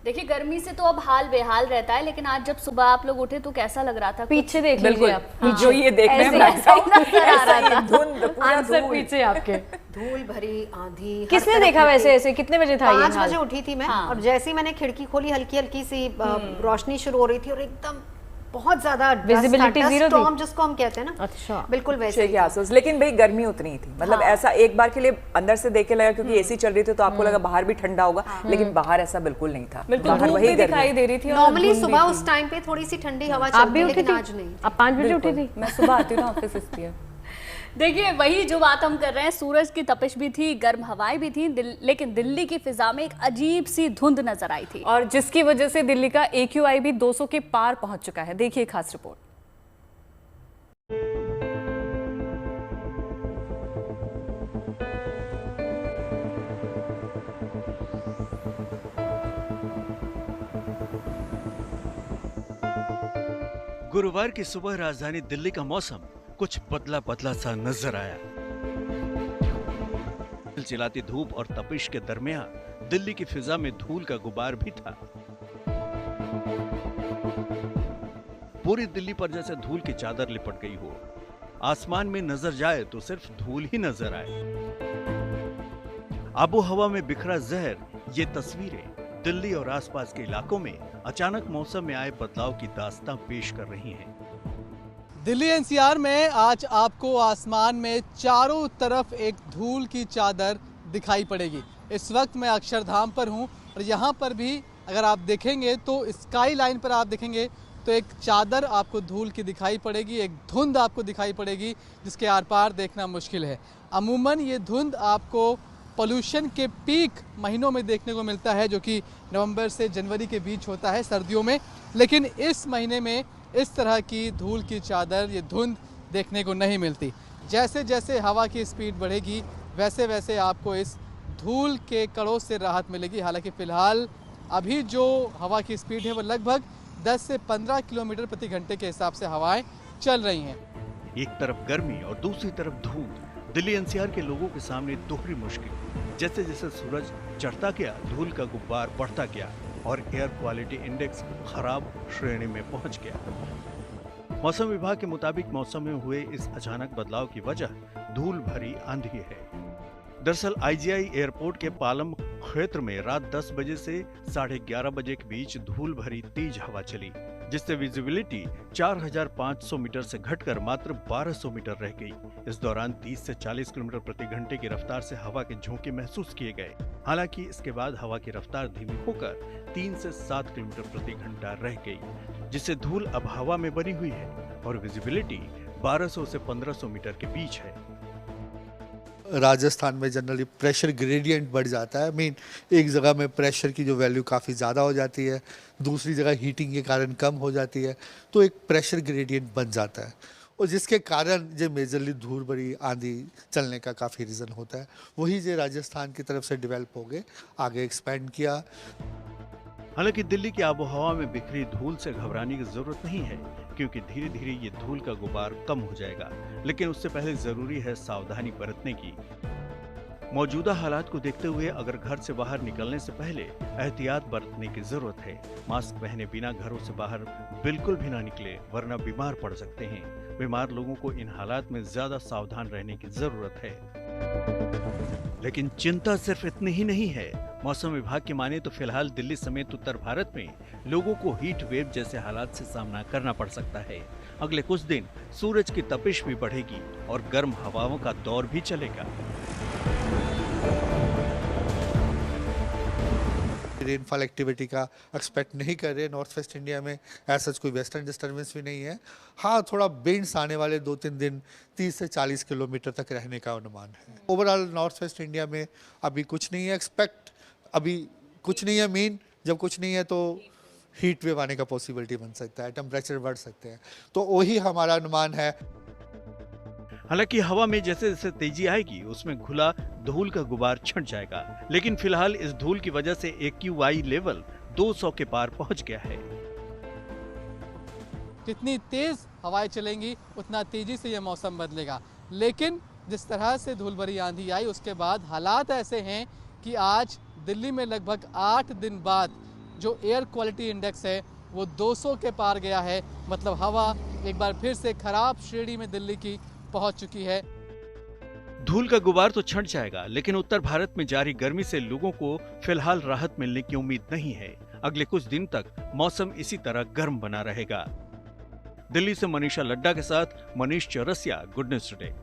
देखिए गर्मी से तो अब हाल बेहाल रहता है, लेकिन आज जब सुबह आप लोग उठे तो कैसा लग रहा था? पीछे देख लीजिए आप। हाँ, जो ये देख रहे हैं ऐसा ही नजर आ रहा था। धुंध, पूरा आंसर धूल। पीछे आपके। धूल भरी आंधी। किसने देखा वैसे? ऐसे कितने बजे था ये? 5 बजे उठी थी मैं। हाँ। और जैसे ही मैंने खिड़की खोली, हल्की हल्की सी रोशनी शुरू हो रही थी और एकदम बहुत ज्यादा विजिबिलिटी जीरो थी, स्टॉर्म जिसको हम कहते हैं ना। अच्छा, बिल्कुल वैसे के आसपास। लेकिन भाई गर्मी उतनी ही थी, मतलब ऐसा एक बार के लिए अंदर से देख के लगा, क्योंकि एसी चल रही थी तो आपको लगा बाहर भी ठंडा होगा, लेकिन बाहर ऐसा बिल्कुल नहीं था। बाहर वही दिखाई दे रही थी। नॉर्मली सुबह उस टाइम पे थोड़ी सी ठंडी हवा चलती है, लेकिन आज नहीं। आप 5 बजे उठी थी? मैं सुबह आती हूँ ना ऑफिस, इसलिए। देखिए वही जो बात हम कर रहे हैं, सूरज की तपिश भी थी, गर्म हवाएं भी थी, लेकिन दिल्ली की फिजा में एक अजीब सी धुंध नजर आई थी, और जिसकी वजह से दिल्ली का AQI भी 200 के पार पहुंच चुका है। देखिए खास रिपोर्ट। गुरुवार की सुबह राजधानी दिल्ली का मौसम कुछ बदला बदला सा नजर आया। चिलचिलाती धूप और तपिश के दरमियान दिल्ली की फिजा में धूल का गुबार भी था। पूरी दिल्ली पर जैसे धूल की चादर लिपट गई हो। आसमान में नजर जाए तो सिर्फ धूल ही नजर आए। आबो हवा में बिखरा जहर, ये तस्वीरें दिल्ली और आसपास के इलाकों में अचानक मौसम में आए बदलाव की दास्तां पेश कर रही हैं। दिल्ली NCR में आज आपको आसमान में चारों तरफ एक धूल की चादर दिखाई पड़ेगी। इस वक्त मैं अक्षरधाम पर हूं और यहां पर भी अगर आप देखेंगे तो स्काई लाइन पर आप देखेंगे तो एक चादर आपको धूल की दिखाई पड़ेगी, एक धुंध आपको दिखाई पड़ेगी जिसके आर पार देखना मुश्किल है। अमूमन ये धुंध आपको पोल्यूशन के पीक महीनों में देखने को मिलता है, जो कि नवंबर से जनवरी के बीच होता है सर्दियों में, लेकिन इस महीने में इस तरह की धूल की चादर, ये धुंध देखने को नहीं मिलती। जैसे जैसे हवा की स्पीड बढ़ेगी वैसे वैसे आपको इस धूल के कणों से राहत मिलेगी। हालांकि फ़िलहाल अभी जो हवा की स्पीड है वो लगभग 10 से 15 किलोमीटर प्रति घंटे के हिसाब से हवाएं चल रही हैं। एक तरफ गर्मी और दूसरी तरफ धूल, दिल्ली NCR के लोगों के सामने दोहरी मुश्किल। जैसे जैसे सूरज चढ़ता गया, धूल का गुब्बार बढ़ता गया और एयर क्वालिटी इंडेक्स खराब श्रेणी में पहुंच गया। मौसम विभाग के मुताबिक मौसम में हुए इस अचानक बदलाव की वजह धूल भरी आंधी है। दरअसल IGI एयरपोर्ट के पालम क्षेत्र में रात 10 बजे से 11:30 बजे के बीच धूल भरी तेज हवा चली, जिससे विजिबिलिटी 4500 मीटर से घटकर मात्र 1200 मीटर रह गई। इस दौरान 30 से 40 किलोमीटर प्रति घंटे की रफ्तार से हवा के झोंके महसूस किए गए। हालांकि इसके बाद हवा की रफ्तार धीमी होकर 3 से 7 किलोमीटर प्रति घंटा रह गई, जिससे धूल अब हवा में बनी हुई है और विजिबिलिटी 1200 से 1500 मीटर के बीच है। राजस्थान में जनरली प्रेशर ग्रेडियंट बढ़ जाता है। मीन एक जगह में प्रेशर की जो वैल्यू काफ़ी ज़्यादा हो जाती है, दूसरी जगह हीटिंग के कारण कम हो जाती है, तो एक प्रेशर ग्रेडियंट बन जाता है और जिसके कारण जो मेजरली धूल भरी आंधी चलने का काफ़ी रीज़न होता है। वही जो राजस्थान की तरफ से डेवलप हो गए, आगे एक्सपेंड किया। हालांकि दिल्ली की आबोहवा में बिखरी धूल से घबराने की जरूरत नहीं है, क्योंकि धीरे धीरे ये धूल का गुबार कम हो जाएगा, लेकिन उससे पहले जरूरी है सावधानी बरतने की। मौजूदा हालात को देखते हुए अगर घर से बाहर निकलने से पहले एहतियात बरतने की जरूरत है। मास्क पहने बिना घरों से बाहर बिल्कुल भी ना निकले, वरना बीमार पड़ सकते हैं। बीमार लोगों को इन हालात में ज्यादा सावधान रहने की जरूरत है। लेकिन चिंता सिर्फ इतनी ही नहीं है। मौसम विभाग की माने तो फिलहाल दिल्ली समेत उत्तर भारत में लोगों को हीट वेव जैसे हालात से सामना करना पड़ सकता है। अगले कुछ दिन सूरज की तपिश भी बढ़ेगी और गर्म हवाओं का दौर भी चलेगा। रेनफॉल एक्टिविटी का एक्सपेक्ट नहीं कर रहे नॉर्थ वेस्ट इंडिया में। ऐसा कोई वेस्टर्न डिस्टर्बेंस भी नहीं है। हाँ, थोड़ा विंड्स आने वाले 2-3 दिन 30 से 40 किलोमीटर तक रहने का अनुमान है। ओवरऑल नॉर्थ वेस्ट इंडिया में अभी कुछ नहीं है एक्सपेक्ट, अभी कुछ नहीं है। मीन जब कुछ नहीं है तो हीट वेव आने का पॉसिबिलिटी बन सकता है, टेम्परेचर बढ़ सकते हैं, तो वही हमारा अनुमान है। हालांकि हवा में जैसे जैसे तेजी आएगी उसमें घुला धूल का गुबार छंट जाएगा, लेकिन फिलहाल इस धूल की वजह से AQI लेवल 200 के पार पहुंच गया है। जितनी तेज हवाएं चलेंगी उतना तेजी से यह मौसम बदलेगा, लेकिन जिस तरह से धूल भरी आंधी आई उसके बाद हालात ऐसे हैं कि आज दिल्ली में लगभग 8 दिन बाद जो एयर क्वालिटी इंडेक्स है वो 200 के पार गया है। मतलब हवा एक बार फिर से खराब श्रेणी में दिल्ली की पहुंच चुकी है। धूल का गुबार तो छंट जाएगा, लेकिन उत्तर भारत में जारी गर्मी से लोगों को फिलहाल राहत मिलने की उम्मीद नहीं है। अगले कुछ दिन तक मौसम इसी तरह गर्म बना रहेगा। दिल्ली से मनीषा लड्डा के साथ Manish Chaurasia, good news today.